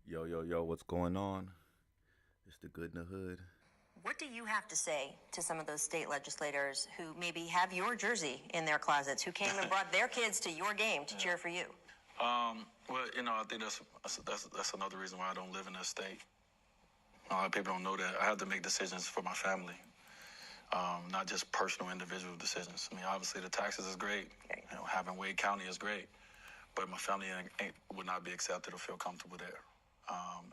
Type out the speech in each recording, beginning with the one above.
Yo, yo, yo, what's going on? It's the good in the hood. What do you have to say to some of those state legislators who maybe have your jersey in their closets, who came and brought their kids to your game to cheer for you? Well, I think that's another reason why I don't live in this state. A lot of people don't know that I have to make decisions for my family, not just personal, individual decisions. I mean, obviously the taxes is great. Okay. Having Wade County is great, but my family would not be accepted or feel comfortable there.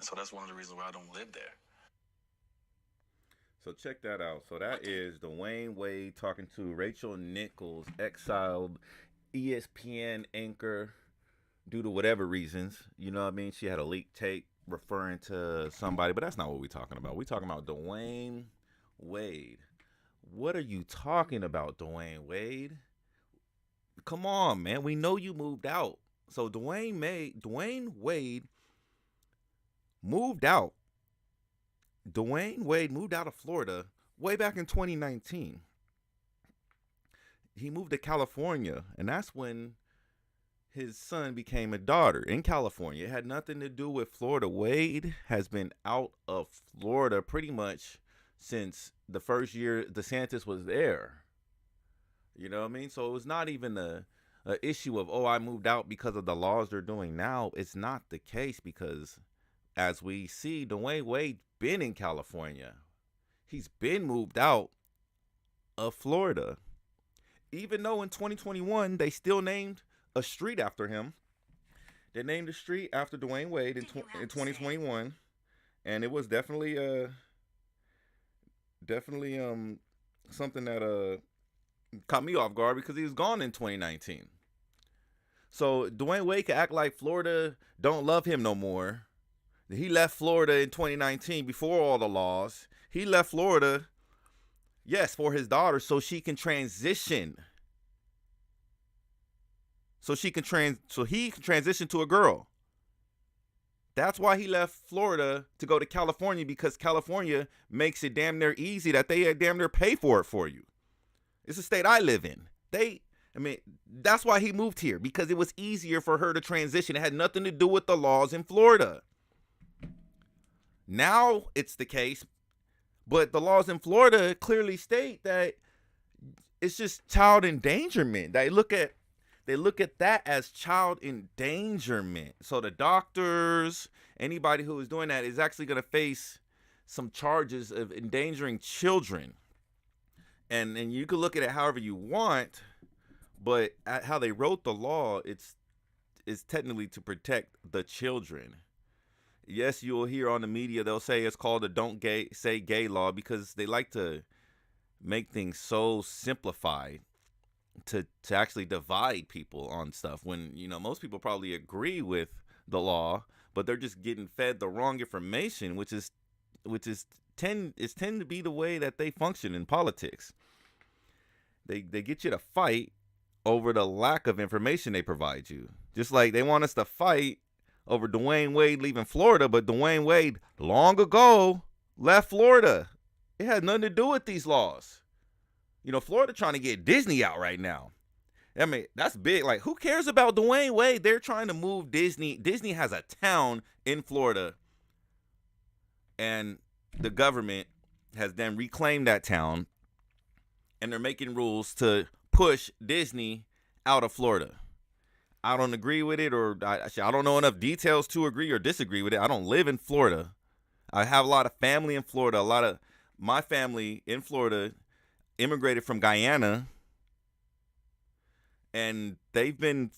So that's one of the reasons why I don't live there. So check that out. So that is Dwayne Wade talking to Rachel Nichols, exiled ESPN anchor due to whatever reasons. You know what I mean? She had a leaked tape referring to somebody, but that's not what we're talking about. We're talking about Dwayne Wade. What are you talking about, Dwayne Wade? Come on, man. We know you moved out. So Dwayne Wade moved out. Dwayne Wade moved out of Florida way back in 2019. He moved to California, and that's when his son became a daughter in California. It had nothing to do with Florida. Wade has been out of Florida pretty much since the first year DeSantis was there. You know what I mean? So it was not even a issue of, oh, I moved out because of the laws they're doing now. It's not the case because, as we see, Dwayne Wade been in California. He's been moved out of Florida. Even though in 2021 they still named a street after him. They named the street after Dwayne Wade in 2021, and it was definitely something that caught me off guard because he was gone in 2019. So Dwayne Wade can act like Florida don't love him no more. He left Florida in 2019 before all the laws. He left Florida, yes, for his daughter so she can transition. So he can transition to a girl. That's why he left Florida to go to California, because California makes it damn near easy that they damn near pay for it for you. It's a state I live in. That's why he moved here, because it was easier for her to transition. It had nothing to do with the laws in Florida. Now it's the case, but the laws in Florida clearly state that it's just child endangerment. They look at that as child endangerment. So the doctors, anybody who is doing that is actually going to face some charges of endangering children. And you can look at it however you want, but at how they wrote the law, it's technically to protect the children. Yes, you'll hear on the media, they'll say it's called the Don't Say Gay law, because they like to make things so simplified to actually divide people on stuff, when most people probably agree with the law, but they're just getting fed the wrong information, which tend to be the way that they function in politics. They get you to fight over the lack of information they provide you. Just like they want us to fight over Dwayne Wade leaving Florida, but Dwayne Wade long ago left Florida. It had nothing to do with these laws. Florida trying to get Disney out right now. I mean, that's big. Like, who cares about Dwayne Wade? They're trying to move Disney. Disney has a town in Florida, and the government has then reclaimed that town, and they're making rules to push Disney out of Florida. I don't agree with it, or I don't know enough details to agree or disagree with it. I don't live in Florida. I have a lot of family in Florida. A lot of my family in Florida immigrated from Guyana, and they've been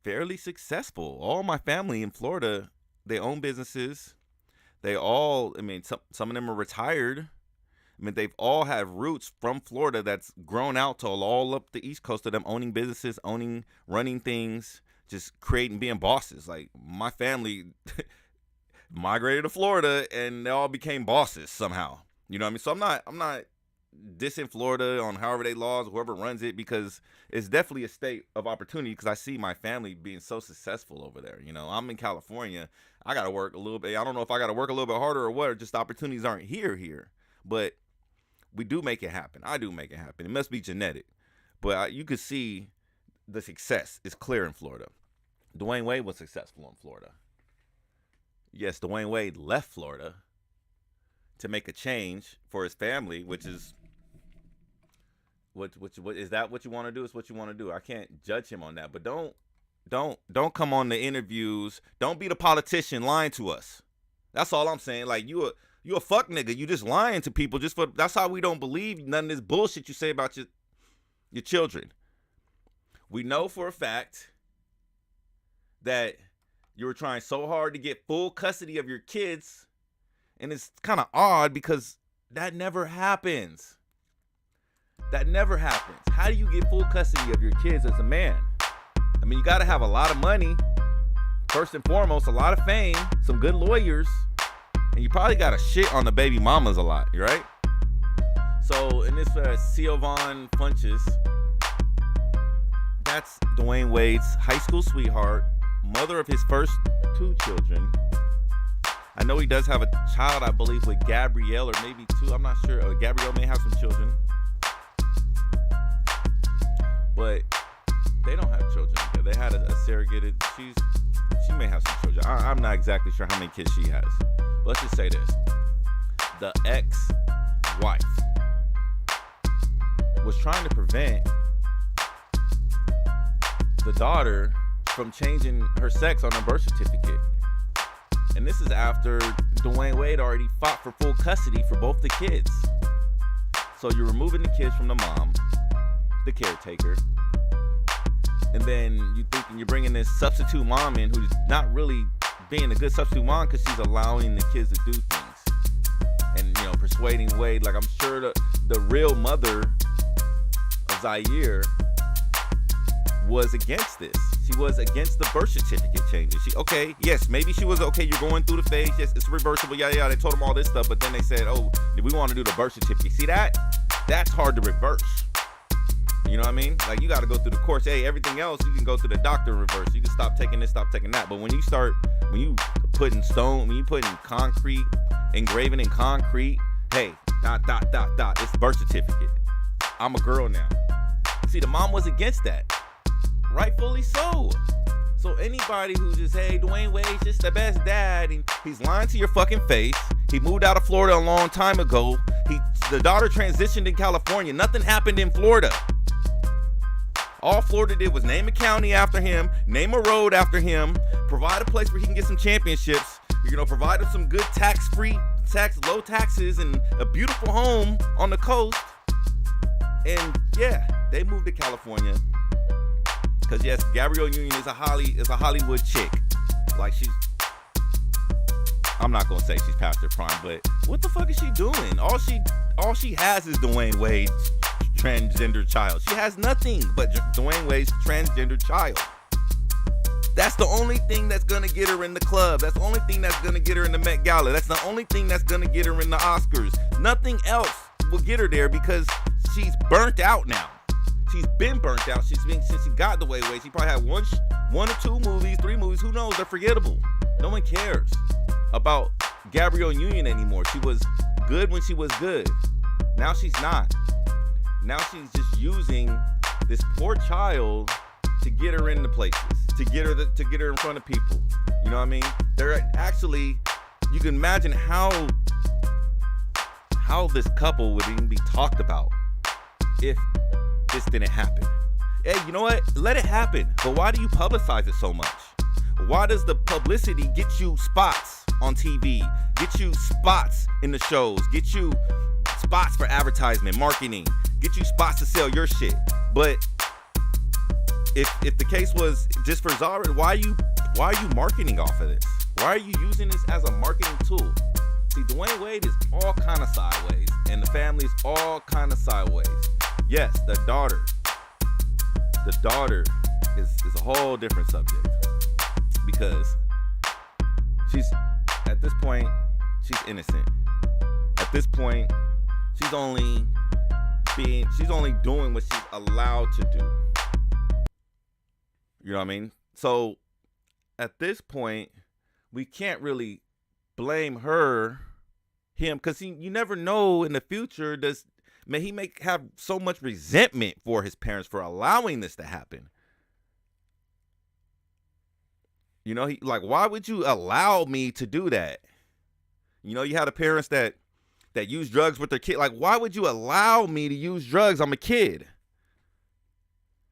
fairly successful. All my family in Florida, they own businesses. They all, some of them are retired. They've all have roots from Florida that's grown out to all up the East Coast of them owning businesses, running things, just creating, being bosses. Like, my family migrated to Florida and they all became bosses somehow. You know what I mean? So I'm not dissing Florida on however they laws, whoever runs it, because it's definitely a state of opportunity, because I see my family being so successful over there. I'm in California. I got to work a little bit. I don't know if I got to work a little bit harder or what, or just opportunities aren't here. But we do make it happen. I do make it happen. It must be genetic. But you could see the success is clear in Florida. Dwayne Wade was successful in Florida. Yes, Dwayne Wade left Florida to make a change for his family, which is what is that what you want to do? Is what you want to do. I can't judge him on that, but don't come on the interviews. Don't be the politician lying to us. That's all I'm saying. Like you a fuck nigga. You just lying to people just for. That's how we don't believe none of this bullshit you say about your children. We know for a fact that you were trying so hard to get full custody of your kids, and it's kind of odd because that never happens. That never happens. How do you get full custody of your kids as a man? I mean, you got to have a lot of money, first and foremost, a lot of fame, some good lawyers, and you probably got to shit on the baby mamas a lot, right? So in this Siobhan Funches, that's Dwayne Wade's high school sweetheart, mother of his first 2 children. I know he does have a child, I believe, with Gabrielle, or maybe 2. I'm not sure. Gabrielle may have some children. But they don't have children. They had a surrogated. She may have some children. I'm not exactly sure how many kids she has. But let's just say this. The ex-wife was trying to prevent the daughter from changing her sex on her birth certificate. And this is after Dwayne Wade already fought for full custody for both the kids. So you're removing the kids from the mom, the caretaker, and then you're bringing this substitute mom in who's not really being a good substitute mom because she's allowing the kids to do things and persuading Wade. Like, I'm sure the real mother of Zaire was against this. She was against the birth certificate changes. Maybe she was okay. You're going through the phase. Yes, it's reversible. Yeah. They told them all this stuff, but then they said, "Oh, we want to do the birth certificate." See that? That's hard to reverse. You know what I mean? Like, you got to go through the course. Hey, everything else, you can go to the doctor in reverse. You can stop taking this, stop taking that. But when you putting stone, when you putting concrete, engraving in concrete, hey, ... It's birth certificate. I'm a girl now. See, the mom was against that. Rightfully so. So anybody who just, hey, Dwayne Wade's just the best dad, and he's lying to your fucking face. He moved out of Florida a long time ago. The daughter transitioned in California. Nothing happened in Florida. All Florida did was name a county after him, name a road after him, provide a place where he can get some championships, provide him some good low taxes, and a beautiful home on the coast. And yeah, they moved to California. Because yes, Gabrielle Union is a Hollywood chick. Like, I'm not gonna say she's past her prime, but what the fuck is she doing? All she has is Dwayne Wade's transgender child. She has nothing but Dwayne Wade's transgender child. That's the only thing that's gonna get her in the club. That's the only thing that's gonna get her in the Met Gala. That's the only thing that's gonna get her in the Oscars. Nothing else will get her there because she's burnt out now. She's been burnt out. Since she got the Wade. She probably had one or 2 movies, 3 movies. Who knows? They're forgettable. No one cares about Gabrielle Union anymore. She was good when she was good. Now she's not. Now she's just using this poor child to get her into places, to get her in front of people. You know what I mean? They're actually, you can imagine how this couple would even be talked about if this didn't happen. Hey, you know what? Let it happen. But why do you publicize it so much? Why does the publicity get you spots on TV, get you spots in the shows, get you spots for advertisement, marketing, get you spots to sell your shit? But if the case was just for Zara, why are you marketing off of this? Why are you using this as a marketing tool? See, Dwayne Wade is all kind of sideways, and the family is all kind of sideways. Yes, the daughter is a whole different subject, because at this point she's innocent. At this point, she's only doing what she's allowed to do. You know what I mean? So at this point, we can't really blame him, because you never know in the future. He may have so much resentment for his parents for allowing this to happen. You know, why would you allow me to do that? You know, you have the parents that use drugs with their kid. Like, why would you allow me to use drugs? I'm a kid.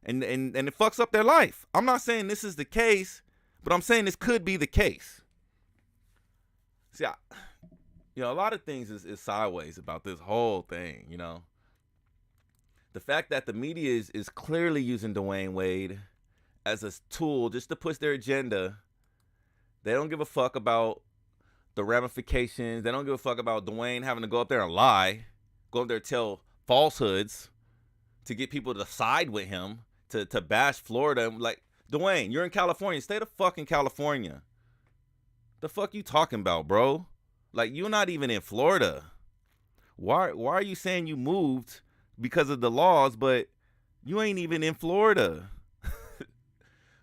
And it fucks up their life. I'm not saying this is the case, but I'm saying this could be the case. See, you know, a lot of things is sideways about this whole thing, you know. The fact that the media is clearly using Dwayne Wade as a tool just to push their agenda. They don't give a fuck about the ramifications. They don't give a fuck about Dwayne having to go up there and lie, go up there and tell falsehoods to get people to side with him, to bash Florida. Like, Dwayne, you're in California. Stay the fuck in California. The fuck you talking about, bro? Like, you're not even in Florida. Why are you saying you moved because of the laws, but you ain't even in Florida?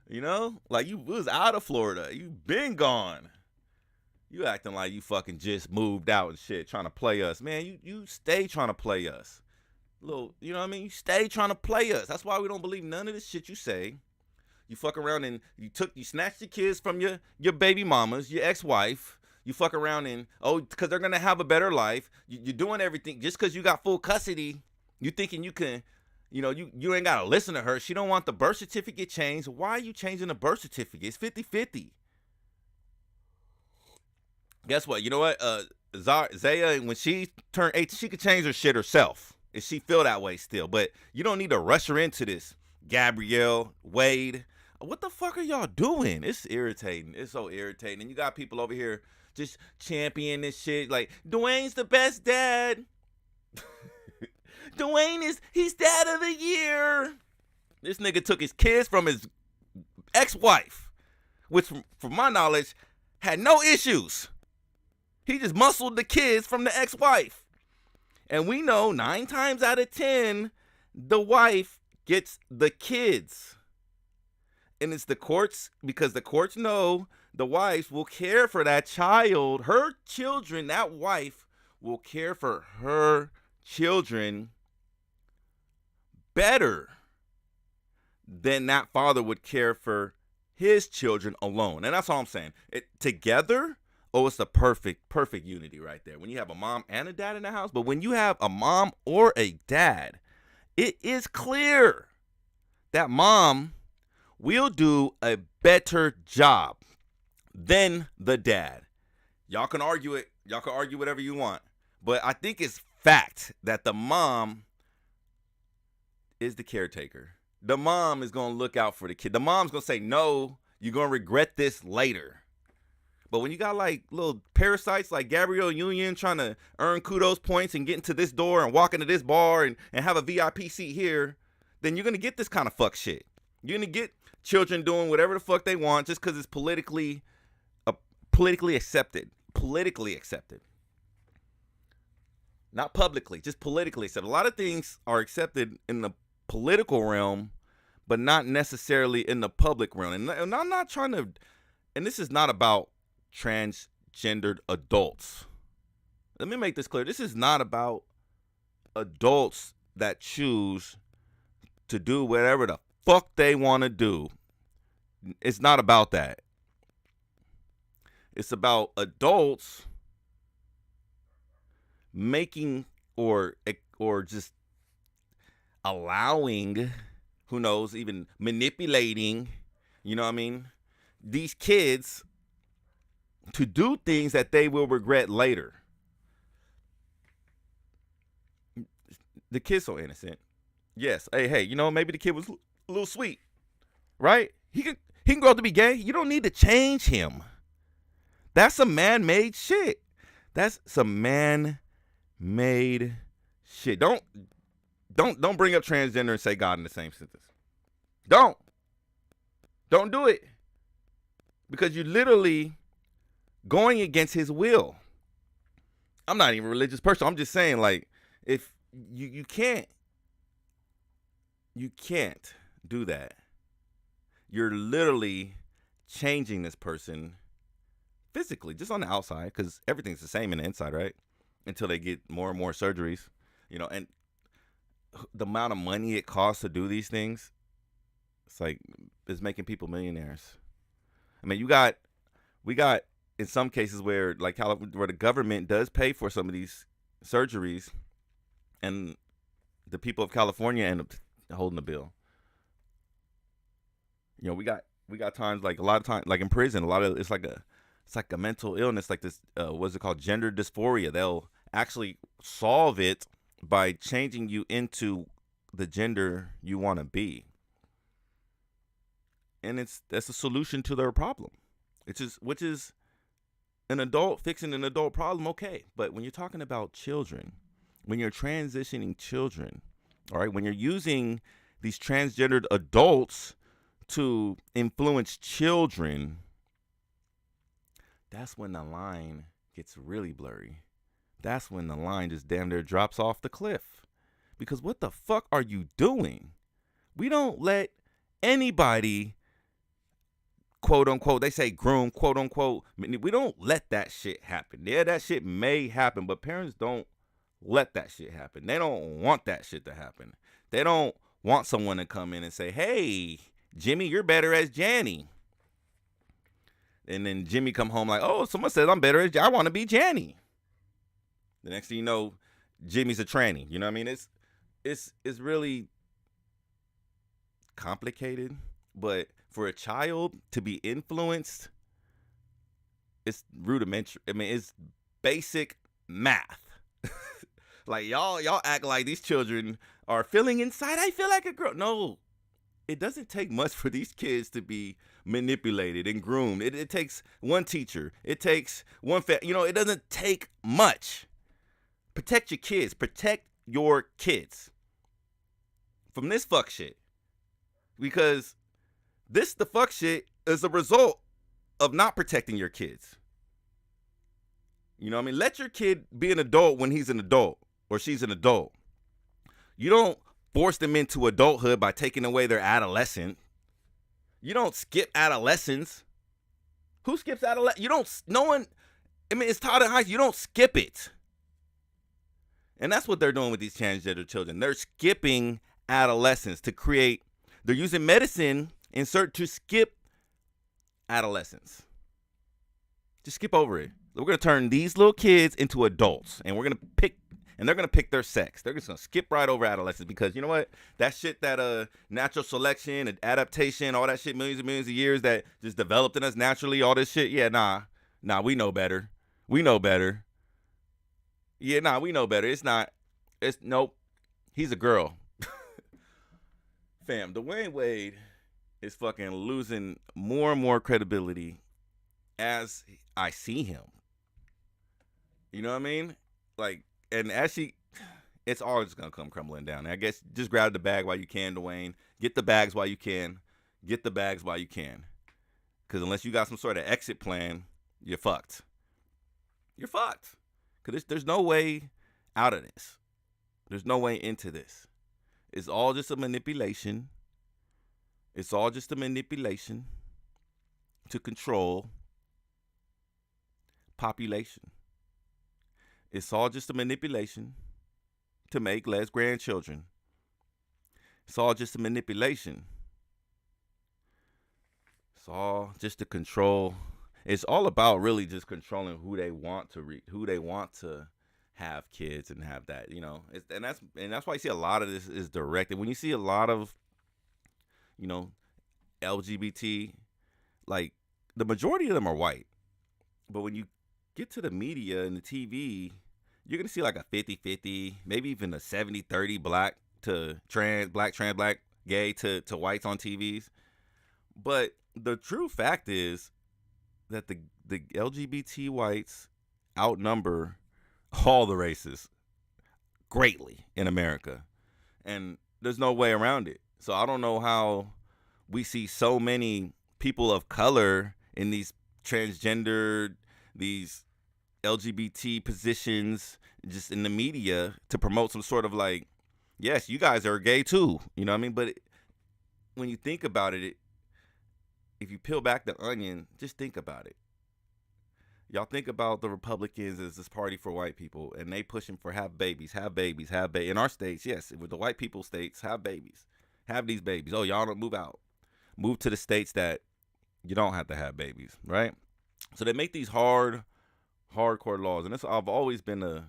You know? Like, you was out of Florida. You been gone. You acting like you fucking just moved out and shit, trying to play us. Man, you stay trying to play us. Little, you know what I mean? You stay trying to play us. That's why we don't believe none of this shit you say. You fuck around and you snatched your kids from your baby mamas, your ex-wife. You fuck around and, because they're going to have a better life. You're doing everything just because you got full custody. You thinking you can, you know, you ain't got to listen to her. She don't want the birth certificate changed. Why are you changing the birth certificate? It's 50-50. Guess what? You know what? Zaya, when she turned 18, she could change her shit herself if she feel that way still. But you don't need to rush her into this. Gabrielle, Wade, what the fuck are y'all doing? It's irritating. It's so irritating. And you got people over here just championing this shit. Like, Dwayne's the best dad. He's dad of the year. This nigga took his kids from his ex-wife, which, from my knowledge, had no issues. He just muscled the kids from the ex-wife. And we know 9 times out of 10, the wife gets the kids. And it's the courts, because the courts know the wives will care for that child, her children. That wife will care for her children better than that father would care for his children alone. And that's all I'm saying. Together, it's the perfect unity right there. When you have a mom and a dad in the house, but when you have a mom or a dad, it is clear that mom will do a better job than the dad. Y'all can argue it. Y'all can argue whatever you want. But I think it's fact that the mom is the caretaker. The mom is going to look out for the kid. The mom's going to say, no, you're going to regret this later. But when you got like little parasites like Gabrielle Union trying to earn kudos points and get into this door and walk into this bar and have a VIP seat here, then you're going to get this kind of fuck shit. You're going to get children doing whatever the fuck they want just because it's politically accepted. Politically accepted. Not publicly, just politically accepted. A lot of things are accepted in the political realm, but not necessarily in the public realm. And I'm not trying to, and this is not about transgendered adults. Let me make this clear. This is not about adults that choose to do whatever the fuck they want to do. It's not about that. It's about adults making or just allowing, who knows, even manipulating, you know what I mean, these kids to do things that they will regret later. The kid's so innocent. Yes. Hey, you know, maybe the kid was a little sweet, right? He can grow up to be gay. You don't need to change him. That's some man-made shit. That's some man-made shit. Don't bring up transgender and say God in the same sentence. Don't do it. Because you're literally going against his will. I'm not even a religious person. I'm just saying, like, if you can't do that. You're literally changing this person physically, just on the outside, because everything's the same in the inside, right? Until they get more and more surgeries, you know, and the amount of money it costs to do these things, it's making people millionaires. I mean, we got in some cases where like where the government does pay for some of these surgeries, and the people of California end up holding the bill. You know, we got times like a lot of times like in prison, a lot of it's like a mental illness like this. What's it called? Gender dysphoria. They'll actually solve it by changing you into the gender you want to be, and that's a solution to their problem. Which is an adult fixing an adult problem, okay. But when you're talking about children, when you're transitioning children, all right, when you're using these transgendered adults to influence children, that's when the line gets really blurry. That's when the line just damn near drops off the cliff. Because what the fuck are you doing? We don't let anybody, quote unquote, they say groom, quote unquote. We don't let that shit happen. Yeah, that shit may happen, but parents don't let that shit happen. They don't want that shit to happen. They don't want someone to come in and say, hey, Jimmy, you're better as Janny. And then Jimmy come home like, oh, someone says I'm better as I want to be Janny. The next thing you know, Jimmy's a tranny. You know what I mean? It's really complicated, but for a child to be influenced, it's rudimentary. I mean, it's basic math. Like y'all act like these children are feeling inside. I feel like a girl. No, it doesn't take much for these kids to be manipulated and groomed. It takes one teacher. It takes one it doesn't take much. Protect your kids. Protect your kids from this fuck shit. Because the fuck shit is a result of not protecting your kids. You know what I mean? Let your kid be an adult when he's an adult or she's an adult. You don't force them into adulthood by taking away their adolescent. You don't skip adolescence. Who skips adolescence? You don't, no one, I mean, it's taught in high school. You don't skip it. And that's what they're doing with these transgender children. They're skipping adolescence to create, they're using medicine to skip adolescence. Just skip over it. We're going to turn these little kids into adults, and they're going to pick their sex. They're just going to skip right over adolescence because you know what? That shit, that natural selection and adaptation, all that shit, millions and millions of years that just developed in us naturally, all this shit. Yeah, nah, we know better. We know better. Yeah, nah, we know better. Nope. He's a girl. Fam, Dwayne Wade is fucking losing more and more credibility as I see him. You know what I mean? Like, and it's all just going to come crumbling down. I guess just grab the bag while you can, Dwayne. Get the bags while you can. Get the bags while you can. Because unless you got some sort of exit plan, you're fucked. You're fucked. Because there's no way out of this. There's no way into this. It's all just a manipulation. It's all just a manipulation to control population. It's all just a manipulation to make less grandchildren. It's all just a manipulation. It's all just to control. It's all about really just controlling who they want to have kids and have that, you know. And that's why you see a lot of this is directed. When you see a lot of, you know, LGBT, like the majority of them are white. But when you get to the media and the TV, you're going to see like a 50-50, maybe even a 70-30 black to trans, black, gay to whites on TVs. But the true fact is that the LGBT whites outnumber all the races greatly in America. And there's no way around it. So I don't know how we see so many people of color in these transgender, these LGBT positions just in the media to promote some sort of like, yes, you guys are gay too. You know what I mean? But when you think about it, if you peel back the onion, just think about it. Y'all think about the Republicans as this party for white people, and they pushing for have babies. In our states, yes, with the white people states, have babies. Have these babies. Oh, y'all don't move out. Move to the states that you don't have to have babies, right? So they make these hardcore laws, and I've always been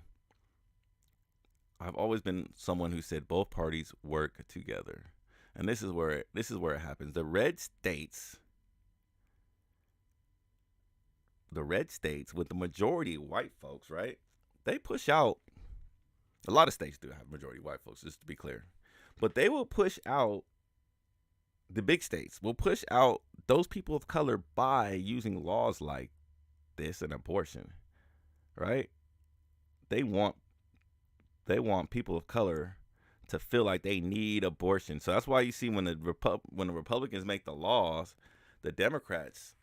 someone who said both parties work together, and this is where it happens. The red states with the majority white folks, right? They push out. A lot of states do have majority white folks, just to be clear, but they will push out. The big states will push out those people of color by using laws like this and abortion, right? They want people of color to feel like they need abortion. So that's why you see when the Republicans make the laws, the Democrats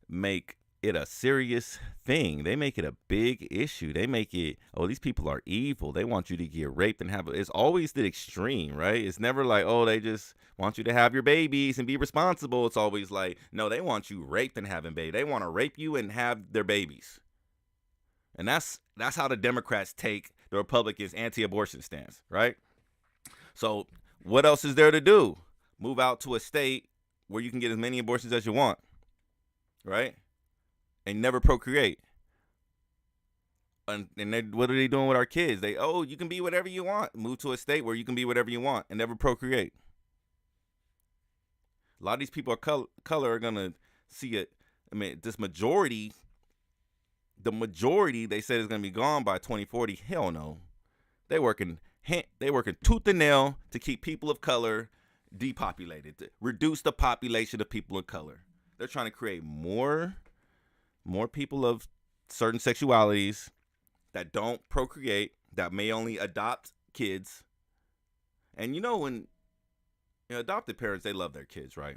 make it a serious thing. They make it a big issue. They make it, oh, these people are evil. They want you to get raped and it's always the extreme, right? It's never like, oh, they just want you to have your babies and be responsible. It's always like, no, they want you raped and having babies. They want to rape you and have their babies. And that's how the Democrats take the Republicans' anti-abortion stance, right? So what else is there to do? Move out to a state where you can get as many abortions as you want, right? And never procreate. And what are they doing with our kids? You can be whatever you want. Move to a state where you can be whatever you want and never procreate. A lot of these people of color are going to see it. I mean, the majority, they said is going to be gone by 2040. Hell no. They working tooth and nail to keep people of color depopulated, to reduce the population of people of color. They're trying to create more people of certain sexualities that don't procreate, that may only adopt kids. And when adopted parents, they love their kids, right?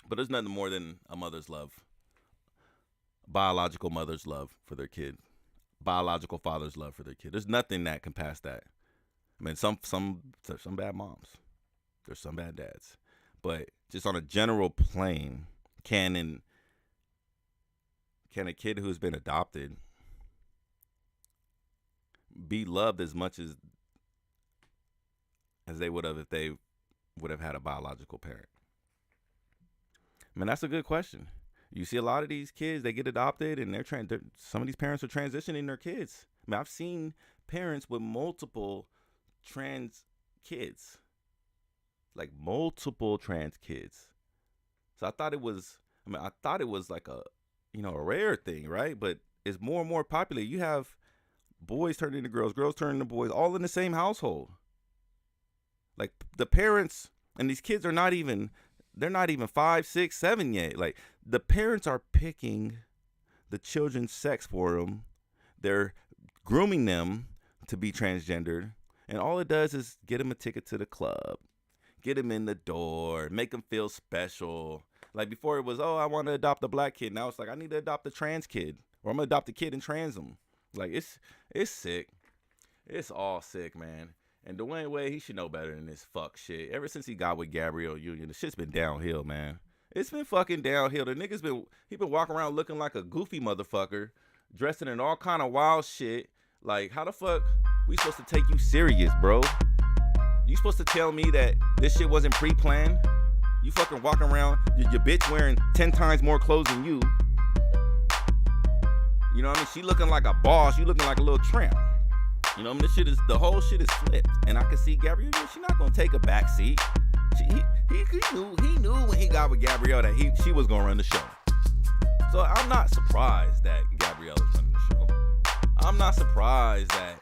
But there's nothing more than a mother's love, biological mother's love for their kid, biological father's love for their kid. There's nothing that can pass that. I mean, some bad moms, there's some bad dads, but just on a general plane, can a kid who's been adopted be loved as much as they would have if they would have had a biological parent? I mean, that's a good question. You see a lot of these kids, they get adopted, and some of these parents are transitioning their kids. I mean, I've seen parents with multiple trans kids, like multiple trans kids. So I thought it was like a rare thing, right? But it's more and more popular. You have boys turning into girls, girls turning into boys, all in the same household. Like the parents and these kids they're not even 5, 6, 7 yet. Like the parents are picking the children's sex for them. They're grooming them to be transgendered. And all it does is get them a ticket to the club, get them in the door, make them feel special. Like before it was, oh, I want to adopt a black kid. Now it's like, I need to adopt a trans kid, or I'm going to adopt a kid and trans them. Like it's sick. It's all sick, man. And Dwayne Wade, he should know better than this fuck shit. Ever since he got with Gabrielle Union, the shit's been downhill, man. It's been fucking downhill. The nigga's been walking around looking like a goofy motherfucker, dressing in all kind of wild shit. Like, how the fuck we supposed to take you serious, bro? You supposed to tell me that this shit wasn't pre-planned? You fucking walking around, your bitch wearing 10 times more clothes than you. You know what I mean? She looking like a boss. You looking like a little tramp. You know what I mean? The whole shit is flipped. And I can see Gabrielle, she's not going to take a back seat. He knew when he got with Gabrielle that she was going to run the show. So I'm not surprised that Gabrielle is running the show. I'm not surprised that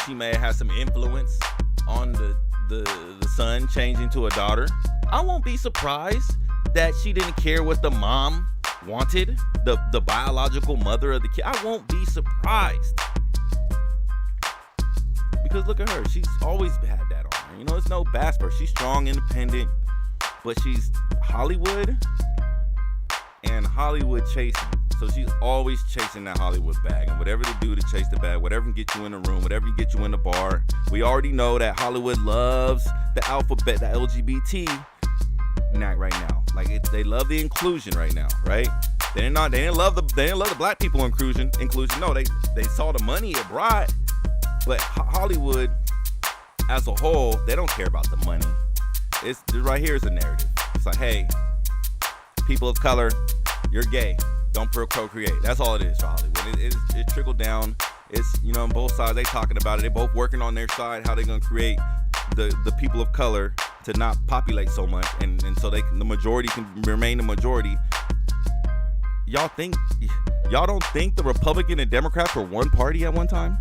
she may have some influence on the son changing to a daughter. I won't be surprised that she didn't care what the mom wanted, the biological mother of the kid. I won't be surprised. Because look at her. She's always had that on her. It's no bass for her. She's strong, independent, but she's Hollywood and Hollywood chasing. So she's always chasing that Hollywood bag, and whatever they do to chase the bag, whatever can get you in the room, whatever can get you in the bar. We already know that Hollywood loves the alphabet, the LGBT, not right now. Like they love the inclusion right now, right? They didn't love the black people inclusion. No, they saw the money it brought, but Hollywood as a whole, they don't care about the money. Right here is a narrative. it's like, hey, people of color, you're gay. Don't procreate. That's all it is for Hollywood. It trickled down. It's, on both sides, they talking about it. They both working on their side, how they going to create the people of color to not populate so much. And so the majority can remain the majority. Y'all don't think the Republican and Democrats were one party at one time?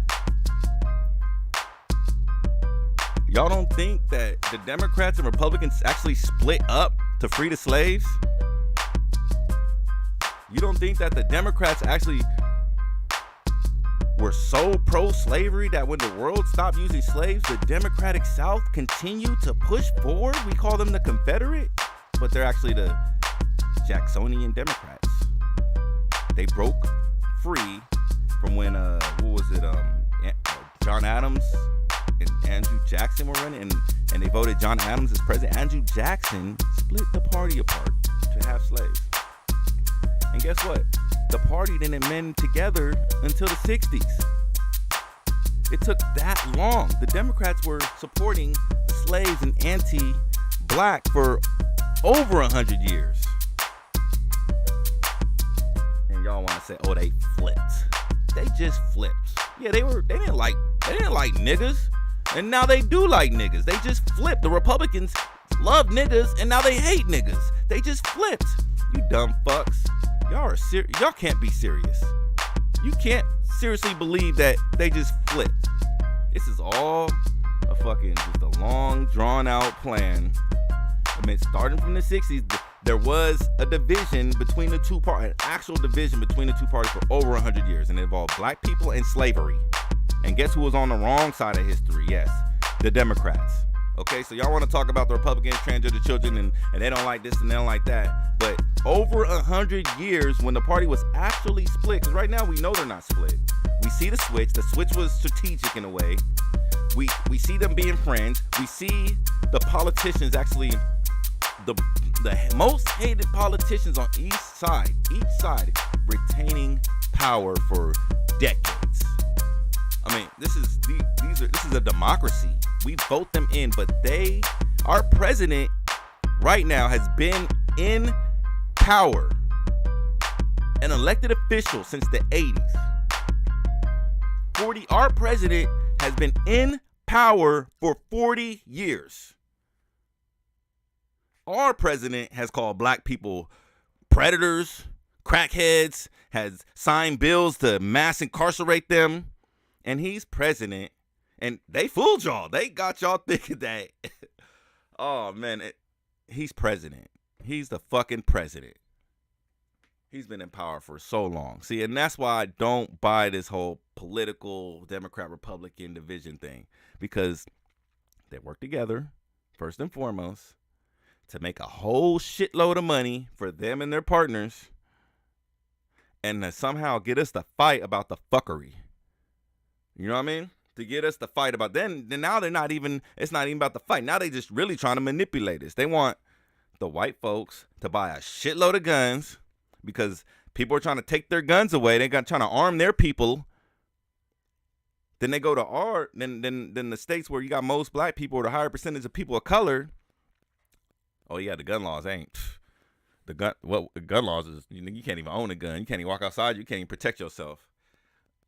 Y'all don't think that the Democrats and Republicans actually split up to free the slaves? You don't think that the Democrats actually were so pro-slavery that when the world stopped using slaves, the Democratic South continued to push forward? We call them the Confederate, but they're actually the Jacksonian Democrats. They broke free from when, John Adams and Andrew Jackson were running, and they voted John Adams as president. Andrew Jackson split the party apart to have slaves. And guess what? The party didn't mend together until the 60s. It took that long. The Democrats were supporting the slaves and anti-black for over 100 years. And y'all want to say, oh, they flipped. They just flipped. Yeah, they didn't like niggas, and now they do like niggas. They just flipped. The Republicans love niggas, and now they hate niggas. They just flipped. You dumb fucks. Y'all can't be serious. You can't seriously believe that they just flipped. This is all a fucking just a long, drawn out plan. I mean, starting from the 60s, there was a division between the two parties, an actual division between the two parties for over 100 years, and it involved black people and slavery. And guess who was on the wrong side of history? Yes, the Democrats. Okay, so y'all want to talk about the Republicans, transgender children, and they don't like this and they don't like that. But over 100 years when the party was actually split, because right now we know they're not split. We see the switch. The switch was strategic in a way. We see them being friends. We see the politicians actually, the most hated politicians on each side retaining power for decades. I mean, this is a democracy. We vote them in, but our president right now has been in power, an elected official since the 80s. Our president has been in power for 40 years. Our president has called black people predators, crackheads, has signed bills to mass incarcerate them, and he's president. And they fooled y'all. They got y'all thinking that, oh man, he's president. He's the fucking president. He's been in power for so long. See, and that's why I don't buy this whole political Democrat-Republican division thing. Because they work together, first and foremost, to make a whole shitload of money for them and their partners. And to somehow get us to fight about the fuckery. You know what I mean? To get us to fight about then now it's not even about the fight. Now they just really trying to manipulate us. They want the white folks to buy a shitload of guns because people are trying to take their guns away. They're trying to arm their people. Then they go to then the states where you got most black people or the higher percentage of people of color. Oh yeah, the gun laws ain't the gun laws is you can't even own a gun. You can't even walk outside. You can't even protect yourself.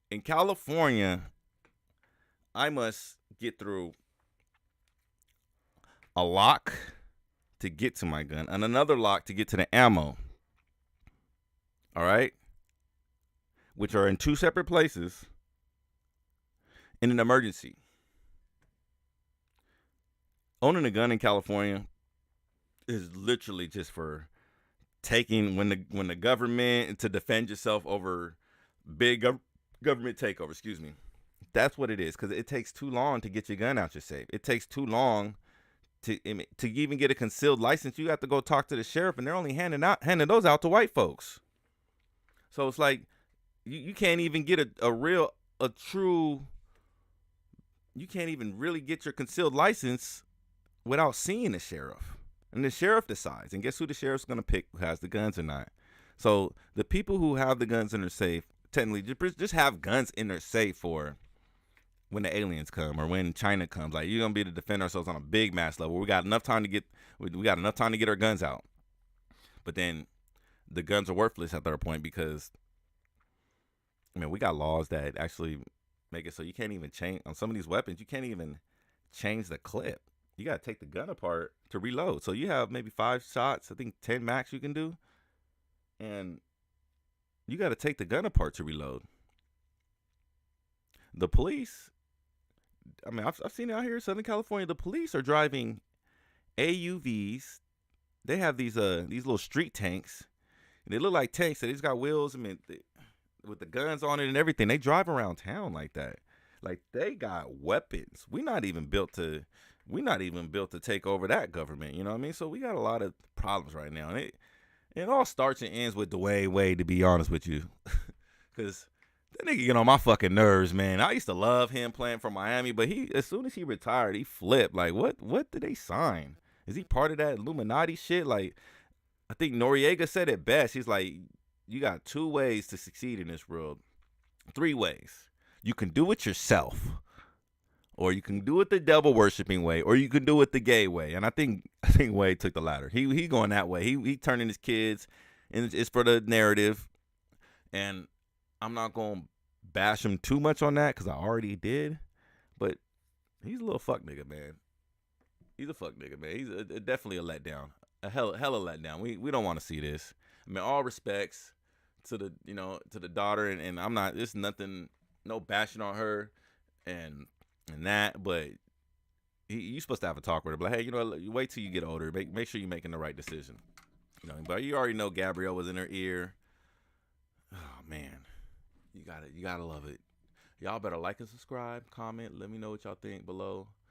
In California, I must get through a lock to get to my gun and another lock to get to the ammo. All right? Which are in two separate places in an emergency. Owning a gun in California is literally just for taking when the government to defend yourself over big government takeover, excuse me. That's what it is, because it takes too long to get your gun out your safe. It takes too long to even get a concealed license. You have to go talk to the sheriff, and they're only handing those out to white folks. So it's like you can't even get a true. You can't even really get your concealed license without seeing the sheriff, and the sheriff decides. And guess who the sheriff's gonna pick? Who has the guns or not? So the people who have the guns in their safe technically just have guns in their safe for when the aliens come or when China comes. Like, you're gonna be able to defend ourselves on a big mass level. We got enough time to get our guns out. But then the guns are worthless at their point because, I mean, we got laws that actually make it so you can't even change on some of these weapons. You can't even change the clip. You got to take the gun apart to reload. So you have maybe 5 shots, I think 10 max you can do. And you got to take the gun apart to reload. The police, I mean, I've seen it out here in Southern California. The police are driving AUVs. They have these little street tanks. And they look like tanks. They just got wheels. I mean, with the guns on it and everything. They drive around town like that. Like, they got weapons. We're not even built to take over that government. You know what I mean? So we got a lot of problems right now. And it all starts and ends with Dwayne Wade, to be honest with you. Because that nigga get on my fucking nerves, man. I used to love him playing for Miami, but as soon as he retired, he flipped. Like, what did they sign? Is he part of that Illuminati shit? Like, I think Noriega said it best. He's like, you got 2 ways to succeed in this world. 3 ways. You can do it yourself, or you can do it the devil worshiping way, or you can do it the gay way. And I think Wade took the latter. He going that way. He turning his kids, and it's for the narrative. And I'm not gonna bash him too much on that because I already did. But he's a little fuck nigga, man. He's a fuck nigga, man. He's definitely a letdown. A hella letdown. We don't want to see this. I mean, all respects to the daughter, and I'm not. There's nothing, no bashing on her, and that. But you supposed to have a talk with her. But hey, you wait till you get older. Make sure you're making the right decision. But you already know Gabrielle was in her ear. Oh man, you gotta love it. Y'all better like and subscribe, comment, let me know what y'all think below.